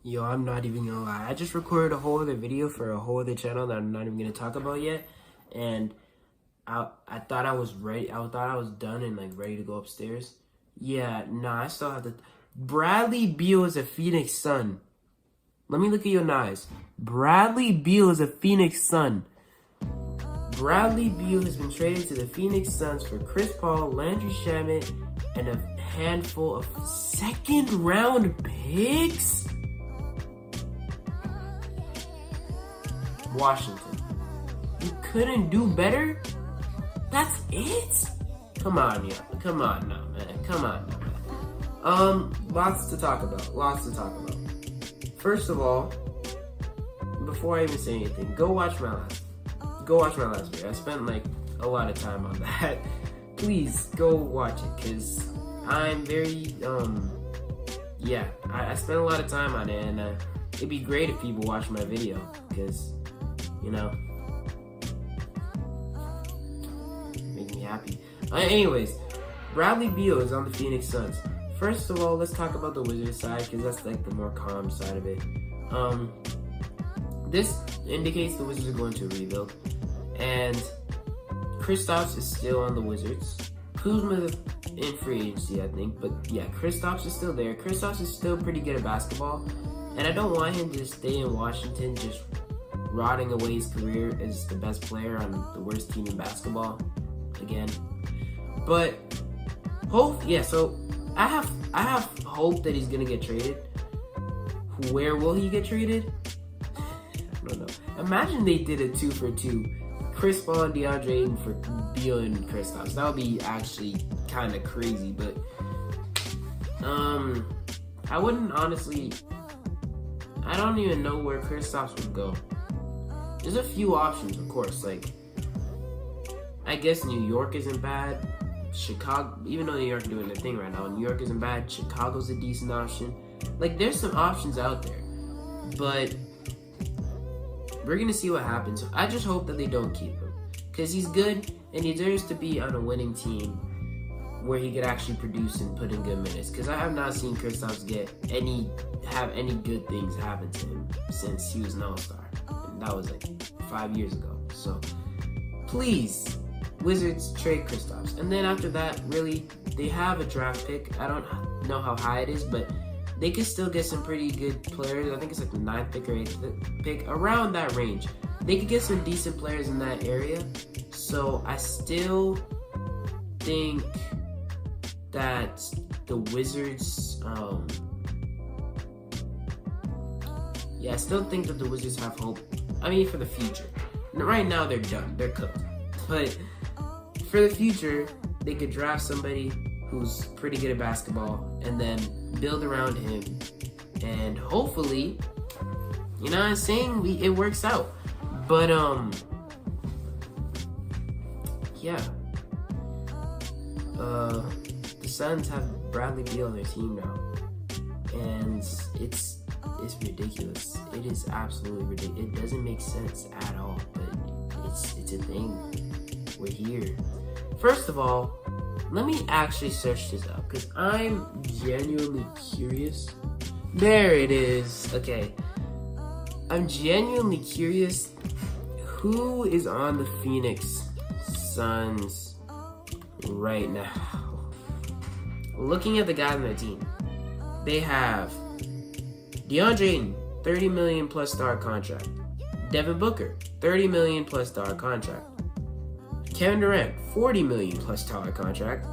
Yo, I'm not even gonna lie. I just recorded a whole other video for a whole other channel that I'm not even gonna talk about yet. And I thought I was ready. I thought I was done and like ready to go upstairs. Yeah, nah, I still have to. Bradley Beal is a Phoenix Sun. Let me look at your eyes. Bradley Beal is a Phoenix Sun. Bradley Beal has been traded to the Phoenix Suns for Chris Paul, Landry Shamet, and a handful of second-round picks. Washington. You couldn't do better? That's it? Come on, yeah. Come on now, man. Come on now, man. Lots to talk about. First of all, before I even say anything, go watch my last video. I spent like a lot of time on that. Please go watch it, because I'm very, I spent a lot of time on it, and it'd be great if people watch my video, because, you know, make me happy. Anyways, Bradley Beal is on the Phoenix Suns. First of all, let's talk about the Wizards side, because that's like the more calm side of it. This indicates the Wizards are going to rebuild, and Kristaps is still on the Wizards. Kuzma in free agency, I think, but yeah, Kristaps is still there. Kristaps is still pretty good at basketball, and I don't want him to stay in Washington just rotting away his career as the best player on the worst team in basketball again. But so I have hope that he's gonna get traded. Where will he get traded? I don't know. Imagine they did a 2-for-2. Chris Paul and DeAndre Ayton for Beal and Kristaps. That would be actually kind of crazy, but I wouldn't honestly. I don't even know where Kristaps would go. There's a few options, of course. Like, I guess New York isn't bad. Chicago, even though New York is doing their thing right now, New York isn't bad. Chicago's a decent option. Like, there's some options out there, but we're gonna see what happens. I just hope that they don't keep him, because he's good and he deserves to be on a winning team where he could actually produce and put in good minutes. Because I have not seen Kristaps have any good things happen to him since he was an All-Star, and that was like 5 years ago. So please, Wizards, trade Kristaps. And then after that, really, they have a draft pick. I don't know how high it is, but they could still get some pretty good players. I think it's like the 9th pick or 8th pick, around that range. They could get some decent players in that area. So I still think that the Wizards, I still think that the Wizards have hope. I mean, for the future. Right now, they're done. They're cooked. But for the future, they could draft somebody who's pretty good at basketball and then build around him. And hopefully, you know what I'm saying, it works out. But, the Suns have Bradley Beal on their team now. And it's ridiculous. It is absolutely ridiculous. It doesn't make sense at all, but it's a thing. We're here. First of all, let me actually search this up, because I'm genuinely curious. There it is. Okay. I'm genuinely curious who is on the Phoenix Suns right now. Looking at the guys on their team, they have DeAndre Ayton, $30 million plus star contract. Devin Booker, $30 million plus star contract. Kevin Durant, $40 million plus dollar contract.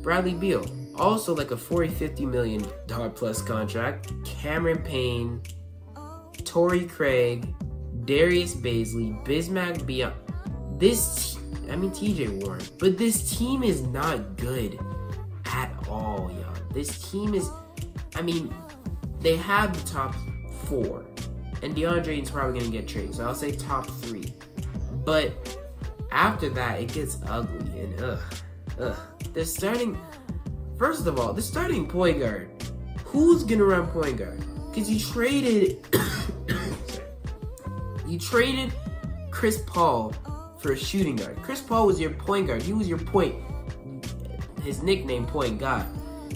Bradley Beal, also like a $50 million plus contract. Cameron Payne, Torrey Craig, Darius Baisley, Bismack Biyombo. TJ Warren. But this team is not good at all, y'all. This team is, they have the top 4. And DeAndre Ayton's probably going to get traded. So I'll say top 3. But after that, it gets ugly. And first of all, the starting point guard. Who's going to run point guard? Because you traded Chris Paul for a shooting guard. Chris Paul was your point guard. He was your his nickname, point guard.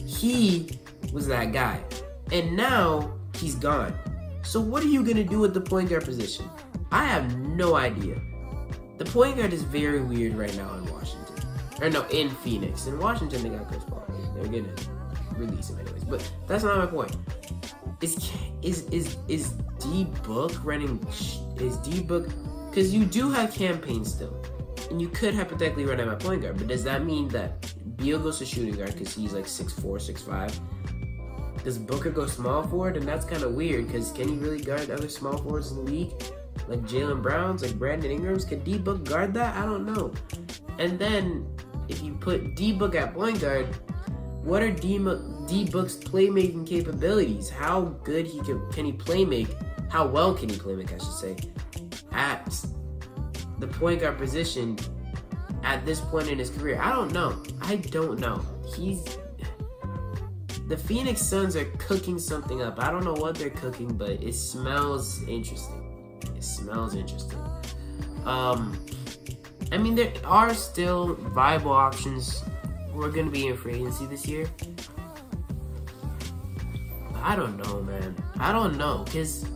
He was that guy. And now he's gone. So what are you going to do with the point guard position? I have no idea. The point guard is very weird right now in Washington. Or no, in Phoenix. In Washington, they got Chris Paul. They're going to release him anyways. But that's not my point. Is D-Book running... Is D-Book... Because you do have campaign still. And you could hypothetically run him at point guard. But does that mean that Beal goes to shooting guard because he's like 6'4", 6'5"? Does Booker go small forward? And that's kind of weird because can he really guard other small forwards in the league? Like Jaylen Browns, like Brandon Ingrams? Could D-Book guard that? I don't know. And then if you put D-Book at point guard, what are D-Book's playmaking capabilities? How good can he playmake? How well can he playmake, I should say, at the point guard position at this point in his career? I don't know. The Phoenix Suns are cooking something up. I don't know what they're cooking, but it smells interesting. I mean, there are still viable options who are going to be in free agency this year. I don't know, man. I don't know, because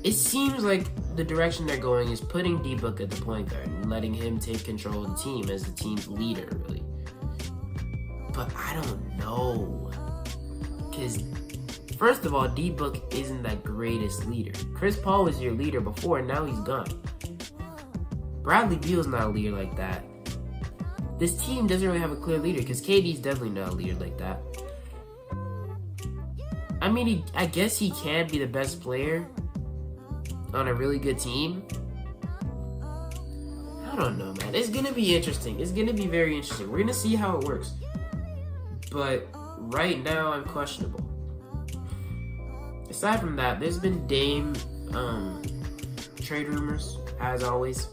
it seems like the direction they're going is putting D-Book at the point guard and letting him take control of the team as the team's leader, really. But I don't know. Because, first of all, D-Book isn't that greatest leader. Chris Paul was your leader before, and now he's gone. Bradley Beal's not a leader like that. This team doesn't really have a clear leader, because KD's definitely not a leader like that. I mean, I guess he can be the best player on a really good team. I don't know, man. It's going to be interesting. It's going to be very interesting. We're going to see how it works. But right now, I'm questionable. Aside from that, there's been Dame trade rumors, as always,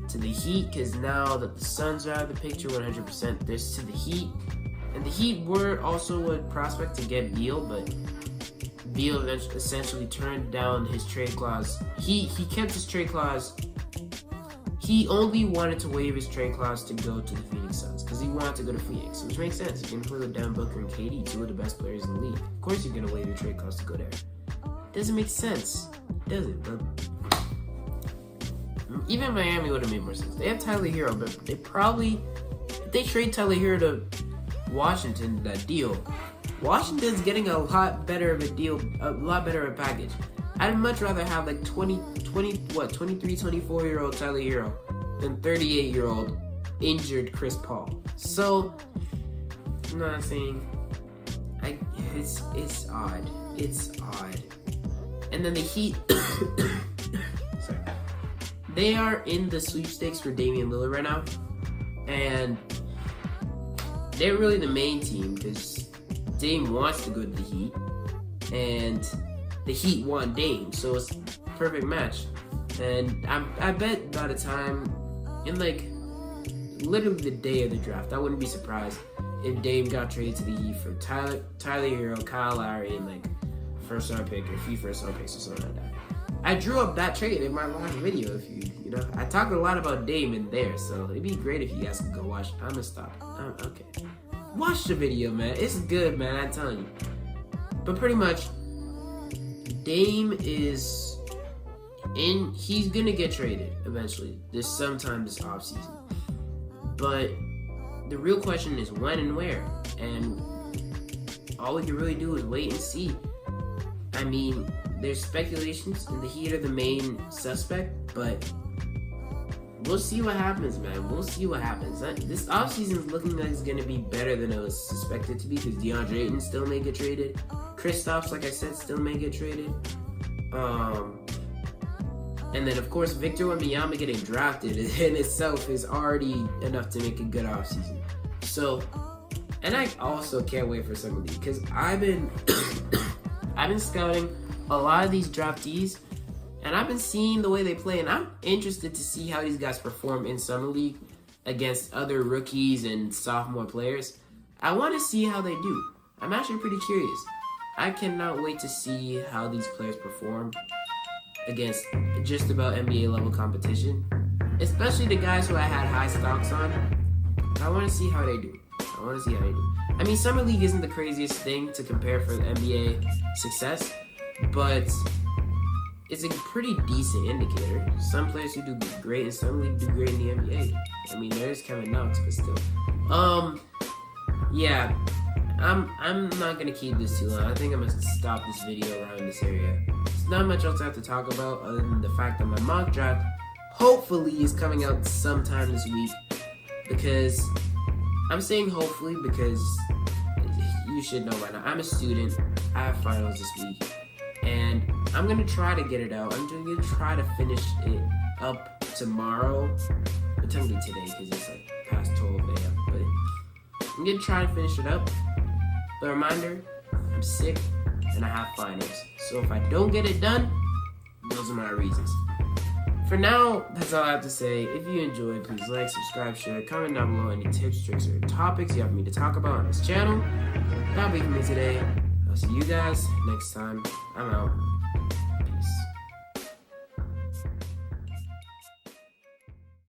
to the Heat, because now that the Suns are out of the picture 100%, there's to the Heat. And the Heat were also a prospect to get Beal, but Beal essentially turned down his trade clause. He kept his trade clause. He only wanted to waive his trade clause to go to the Phoenix Suns because he wanted to go to Phoenix, which makes sense. You're going to play with Devin Booker and KD, two of the best players in the league. Of course you're going to waive your trade clause to go there. Doesn't make sense, does it? But even Miami would have made more sense. They have Tyler Hero, but they probably, if they trade Tyler Hero to Washington, that deal, Washington's getting a lot better of a deal, a lot better of a package. I'd much rather have like 23, 24-year-old Tyler Hero than 38-year-old injured Chris Paul. So, I'm not saying, it's odd. It's odd. And then the Heat, sorry, they are in the sweepstakes for Damian Lillard right now, and they're really the main team because Dame wants to go to the Heat, and the Heat want Dame, so it's a perfect match. And I bet by the time, in like literally the day of the draft, I wouldn't be surprised if Dame got traded to the Heat for Tyler Hero, Kyle Lowry, and like first round pick or 3 first round picks or something like that. I drew up that trade in my last video. If you know, I talked a lot about Dame in there, so it'd be great if you guys could go watch. I'm gonna stop. Okay, watch the video, man. It's good, man. I'm telling you. But pretty much, Dame is in. He's gonna get traded eventually. Sometime this offseason. But the real question is when and where. And all we can really do is wait and see. I mean, there's speculations, and the Heat are the main suspect, but we'll see what happens, man. We'll see what happens. This offseason is looking like it's going to be better than it was suspected to be because DeAndre Ayton still may get traded. Kristaps, like I said, still may get traded. And then, of course, Victor Wembanyama getting drafted in itself is already enough to make a good offseason. So, and I also can't wait for Summer League because I've been scouting a lot of these draftees, and I've been seeing the way they play, and I'm interested to see how these guys perform in Summer League against other rookies and sophomore players. I want to see how they do. I'm actually pretty curious. I cannot wait to see how these players perform against just about NBA level competition, especially the guys who I had high stocks on. I want to see how they do. I mean, Summer League isn't the craziest thing to compare for the NBA success, but it's a pretty decent indicator. Some players who do great and some who do great in the NBA. I mean, there's Kevin Knox, but still. Yeah, I'm not gonna keep this too long. I think I'm gonna stop this video around this area. There's not much else I have to talk about other than the fact that my mock draft hopefully is coming out sometime this week. Because I'm saying hopefully because you should know by now. I'm a student. I have finals this week. And I'm going to try to get it out. I'm going to try to finish it up tomorrow. But technically today because it's like past 12 a.m. But I'm going to try to finish it up. But reminder, I'm sick and I have finals. So if I don't get it done, those are my reasons. For now, that's all I have to say. If you enjoyed, please like, subscribe, share, comment down below any tips, tricks, or topics you have me to talk about on this channel. That'll be for me today. I'll see you guys next time. I'm out.